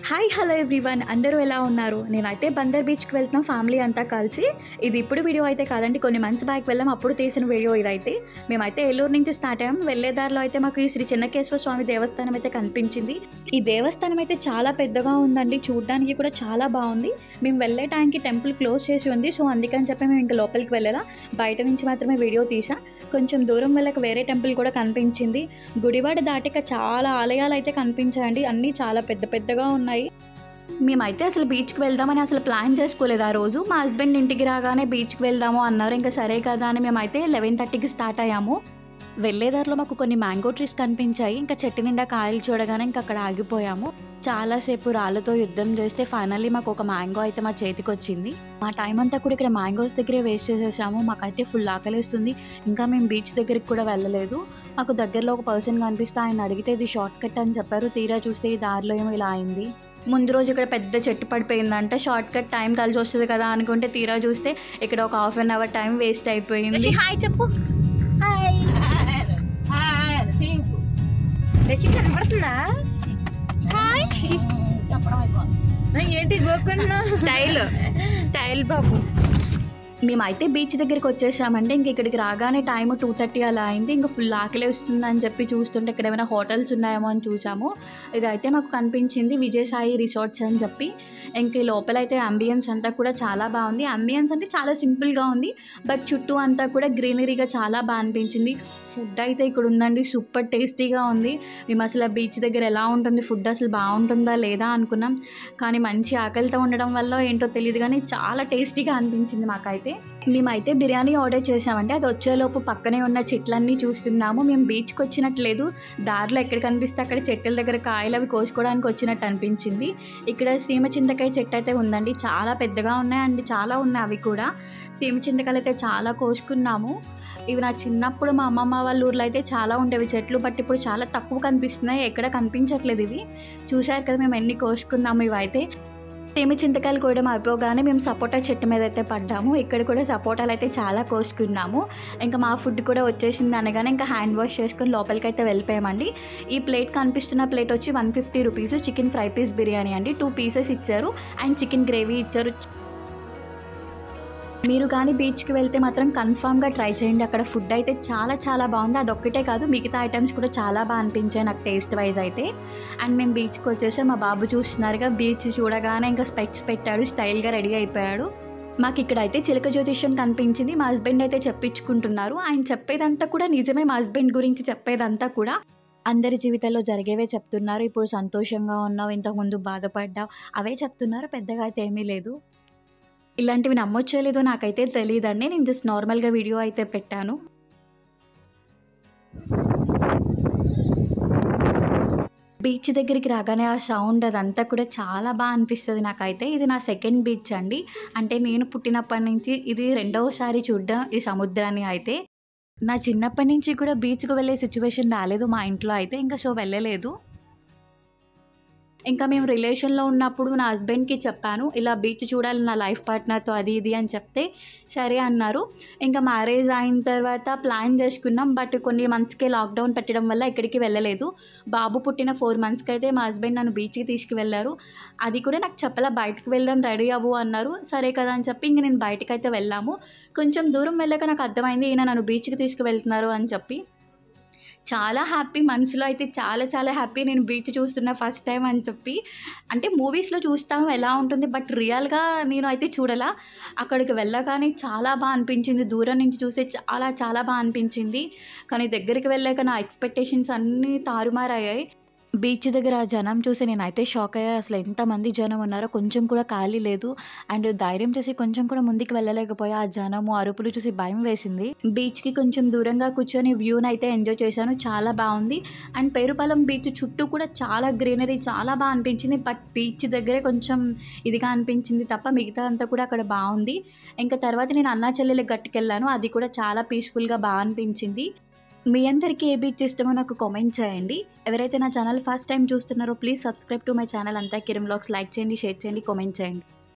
Hi hello everyone, అందరూ ఎలా ఉన్నారు? నేనైతే బందర్ బీచ్కి వెళ్తున్నాం ఫ్యామిలీ అంతా కలిసి. ఇది ఇప్పుడు వీడియో అయితే కాదండి, కొన్ని మంత్స్ బ్యాక్ వెళ్ళాం, అప్పుడు తీసిన వీడియో ఇదైతే. మేమైతే ఏలూరు నుంచి స్టార్ట్ అయ్యాం. వెళ్ళే దారిలో అయితే మాకు ఈ శ్రీ చెన్నకేశ్వర స్వామి దేవస్థానం అయితే కనిపించింది. ఈ దేవస్థానం అయితే చాలా పెద్దగా ఉందండి, చూడడానికి కూడా చాలా బాగుంది. మేము వెళ్ళే టైంకి టెంపుల్ క్లోజ్ చేసి ఉంది, సో అందుకని చెప్పి మేము ఇంకా లోపలికి వెళ్ళాలా, బయట నుంచి మాత్రమే వీడియో తీసా. కొంచెం దూరం వెళ్ళక వేరే టెంపుల్ కూడా కనిపించింది. గుడివాడ దాటిక చాలా ఆలయాలు అయితే కనిపించాయండి, అన్నీ చాలా పెద్ద పెద్దగా ఉన్నాయి. మేమైతే అసలు బీచ్కి వెళ్దామని అసలు ప్లాన్ చేసుకోలేదు ఆ రోజు. మా హస్బెండ్ ఇంటికి రాగానే బీచ్కి వెళ్దాము అన్నారు. ఇంకా సరే కదా అని మేమైతే 11:30కి స్టార్ట్ అయ్యాము. వెళ్ళేదారిలో మాకు కొన్ని మ్యాంగో ట్రీస్ కనిపించాయి. ఇంకా చెట్టు నిండా కాయలు చూడగానే ఇంకా అక్కడ ఆగిపోయాము. చాలాసేపు రాళ్ళతో యుద్ధం చేస్తే ఫైనల్లీ మాకు ఒక మ్యాంగో అయితే మా చేతికి వచ్చింది. మా టైం అంతా కూడా ఇక్కడ మ్యాంగోస్ దగ్గరే వేస్ట్ చేసేసాము. మాకైతే ఫుల్ ఆకలిస్తుంది. ఇంకా మేము బీచ్ దగ్గరికి కూడా వెళ్ళలేదు. మాకు దగ్గరలో ఒక పర్సన్ కనిపిస్తే ఆయన అడిగితే ఇది షార్ట్ కట్ అని చెప్పారు. తీరా చూస్తే ఈ దారిలో ఏమో ఇలా అయింది. ముందు రోజు ఇక్కడ పెద్ద చెట్టు పడిపోయిందంట, షార్ట్ కట్ టైం కలిసి వస్తుంది కదా అనుకుంటే తీరా చూస్తే ఇక్కడ ఒక ½ అవర్ టైం వేస్ట్ అయిపోయింది. హాయ్ చెప్పు. కనపడుతుందా? హాయ్ ఏంటి గోకుండా స్టైల్ బాబు. మేమైతే బీచ్ దగ్గరికి వచ్చేసామంటే ఇంక ఇక్కడికి రాగానే టైం 2:30 అలా అయింది. ఇంకా ఫుల్ ఆకలి వస్తుందని చెప్పి చూస్తుంటే ఇక్కడ ఏమైనా హోటల్స్ ఉన్నాయేమో అని చూసాము. ఇదైతే మాకు కనిపించింది విజయసాయి రిసార్ట్స్ అని చెప్పి. ఇంక ఈ లోపలైతే అంబియన్స్ అంతా కూడా చాలా బాగుంది. అంబియన్స్ అంటే చాలా సింపుల్గా ఉంది, బట్ చుట్టూ అంతా కూడా గ్రీనరీగా చాలా బాగా అనిపించింది. ఫుడ్ అయితే ఇక్కడ ఉందండి, సూపర్ టేస్టీగా ఉంది. మేము అసలు బీచ్ దగ్గర ఎలా ఉంటుంది ఫుడ్, అసలు బాగుంటుందా లేదా అనుకున్నాం. కానీ మంచి ఆకలితో ఉండడం వల్ల ఏంటో తెలియదు కానీ చాలా టేస్టీగా అనిపించింది మాకైతే. మేమైతే బిర్యానీ ఆర్డర్ చేసామంటే అది వచ్చేలోపు పక్కనే ఉన్న చెట్లన్నీ చూస్తున్నాము. మేము బీచ్కి వచ్చినట్లేదు, దారిలో ఎక్కడ కనిపిస్తే అక్కడ చెట్ల దగ్గర కాయలు అవి కోసుకోవడానికి వచ్చినట్టు అనిపించింది. ఇక్కడ సీమ చింతకాయ చెట్టు అయితే ఉందండి, చాలా పెద్దగా ఉన్నాయండి, చాలా ఉన్నాయి అవి కూడా. సీమ చింతకాయలు అయితే చాలా కోసుకున్నాము. ఇవి నా చిన్నప్పుడు మా అమ్మమ్మ వాళ్ళ ఊర్లో అయితే చాలా ఉండేవి చెట్లు, బట్ ఇప్పుడు చాలా తక్కువ కనిపిస్తున్నాయి, ఎక్కడ కనిపించట్లేదు ఇవి. చూశారు కదా మేము ఎన్ని కోసుకున్నాము. ఇవైతే సీమ చింతకాయలు కోయడం అయిపోగానే మేము సపోటా చెట్టు మీద అయితే పడ్డాము. ఇక్కడ కూడా సపోటాలు అయితే చాలా కోసుకున్నాము. ఇంకా మా ఫుడ్ కూడా వచ్చేసింది అనగానే ఇంకా హ్యాండ్ వాష్ చేసుకొని లోపలికి అయితే వెళ్ళిపోయామండి. ఈ ప్లేట్ కనిపిస్తున్న ప్లేట్ వచ్చి 150 rupees. Chicken fry piece biryani అండి, 2 పీసెస్ ఇచ్చారు అండ్ చికెన్ గ్రేవీ ఇచ్చారు. మీరు కానీ బీచ్కి వెళ్తే మాత్రం కన్ఫామ్గా ట్రై చేయండి, అక్కడ ఫుడ్ అయితే చాలా చాలా బాగుంది. అదొక్కటే కాదు, మిగతా ఐటమ్స్ కూడా చాలా బాగా అనిపించాయి నాకు టేస్ట్ వైజ్ అయితే. అండ్ మేము బీచ్కి వచ్చేసి మా బాబు చూస్తున్నారుగా, బీచ్ చూడగానే ఇంకా స్పెక్ట్స్ పెట్టాడు, స్టైల్గా రెడీ అయిపోయాడు. మాకు ఇక్కడ అయితే చిలక జ్యోతిష్యం కనిపించింది. మా హస్బెండ్ అయితే చెప్పించుకుంటున్నారు. ఆయన చెప్పేదంతా కూడా నిజమే, మా హస్బెండ్ గురించి చెప్పేదంతా కూడా అందరి జీవితాల్లో జరిగేవే చెప్తున్నారు. ఇప్పుడు సంతోషంగా ఉన్నావు, ఇంతకుముందు బాధపడ్డావు, అవే చెప్తున్నారు, పెద్దగా అయితే ఏమీ లేదు. ఇలాంటివి నమ్మొచ్చో లేదో నాకైతే తెలియదండి, నేను జస్ట్ నార్మల్గా వీడియో అయితే పెట్టాను. బీచ్ దగ్గరికి రాగానే ఆ సౌండ్ అదంతా కూడా చాలా బాగా అనిపిస్తుంది నాకైతే. ఇది నా సెకండ్ బీచ్ అండి, అంటే నేను పుట్టినప్పటి నుంచి ఇది 2వసారి చూడడం ఈ సముద్రాన్ని అయితే. నా చిన్నప్పటి నుంచి కూడా బీచ్కి వెళ్ళే సిచ్యువేషన్ రాలేదు మా ఇంట్లో అయితే, ఇంకా సో వెళ్ళలేదు. ఇంకా మేము రిలేషన్లో ఉన్నప్పుడు నా హస్బెండ్కి చెప్పాను, ఇలా బీచ్ చూడాలి నా లైఫ్ పార్ట్నర్తో అది ఇది అని చెప్తే సరే అన్నారు. ఇంకా మ్యారేజ్ అయిన తర్వాత ప్లాన్ చేసుకున్నాం, బట్ కొన్ని మంత్స్కే లాక్డౌన్ పెట్టడం వల్ల ఎక్కడికి వెళ్ళలేదు. బాబు పుట్టిన 4 మంత్స్కి అయితే మా హస్బెండ్ నన్ను బీచ్కి తీసుకువెళ్ళారు. అది కూడా నాకు చెప్పలా, బయటకు వెళ్దాం రెడీ అవ్వు అన్నారు. సరే కదా అని చెప్పి ఇంక నేను బయటకు అయితే వెళ్ళాము. కొంచెం దూరం వెళ్ళాక నాకు అర్థమైంది ఈయన నన్ను బీచ్కి తీసుకువెళ్తున్నారు అని చెప్పి. చాలా హ్యాపీ, మనసులో అయితే చాలా చాలా హ్యాపీ, నేను బీచ్ చూస్తున్నా ఫస్ట్ టైం అని చెప్పి. అంటే మూవీస్లో చూస్తాము ఎలా ఉంటుంది, బట్ రియల్గా నేను అయితే చూడలా. అక్కడికి వెళ్ళగానే చాలా బాగా అనిపించింది, దూరం నుంచి చూస్తే చాలా చాలా బాగా అనిపించింది. కానీ దగ్గరికి వెళ్ళాక నా ఎక్స్పెక్టేషన్స్ అన్నీ తారుమారయ్యాయి. బీచ్ దగ్గర జనం చూసి నేనైతే షాక్ అయ్యా, అసలు ఎంతమంది జనం ఉన్నారో, కొంచెం కూడా ఖాళీ లేదు. అండ్ ధైర్యం చేసి కొంచెం కూడా ముందుకు వెళ్ళలేకపోయా, ఆ జనము అరుపులు చూసి భయం వేసింది. బీచ్కి కొంచెం దూరంగా కూర్చొని వ్యూని అయితే ఎంజాయ్ చేశాను, చాలా బాగుంది. అండ్ పేరుపాలెం బీచ్ చుట్టూ కూడా చాలా గ్రీనరీ, చాలా బాగా అనిపించింది. బట్ బీచ్ దగ్గరే కొంచెం ఇదిగా అనిపించింది తప్ప మిగతా అంతా కూడా అక్కడ బాగుంది. ఇంకా తర్వాత నేను అన్నా చెల్లెలి గట్టుకెళ్ళాను, అది కూడా చాలా పీస్ఫుల్గా బాగా అనిపించింది. మీ అందరికీ ఏ బీచ్ ఇష్టమో నాకు కామెంట్ చేయండి. ఎవరైతే నా ఛానల్ ఫస్ట్ టైం చూస్తున్నారో please subscribe to my channel అంతా కిరణ్ వ్లాగ్స్. లైక్ చేయండి, షేర్ చేయండి, కామెంట్ చేయండి.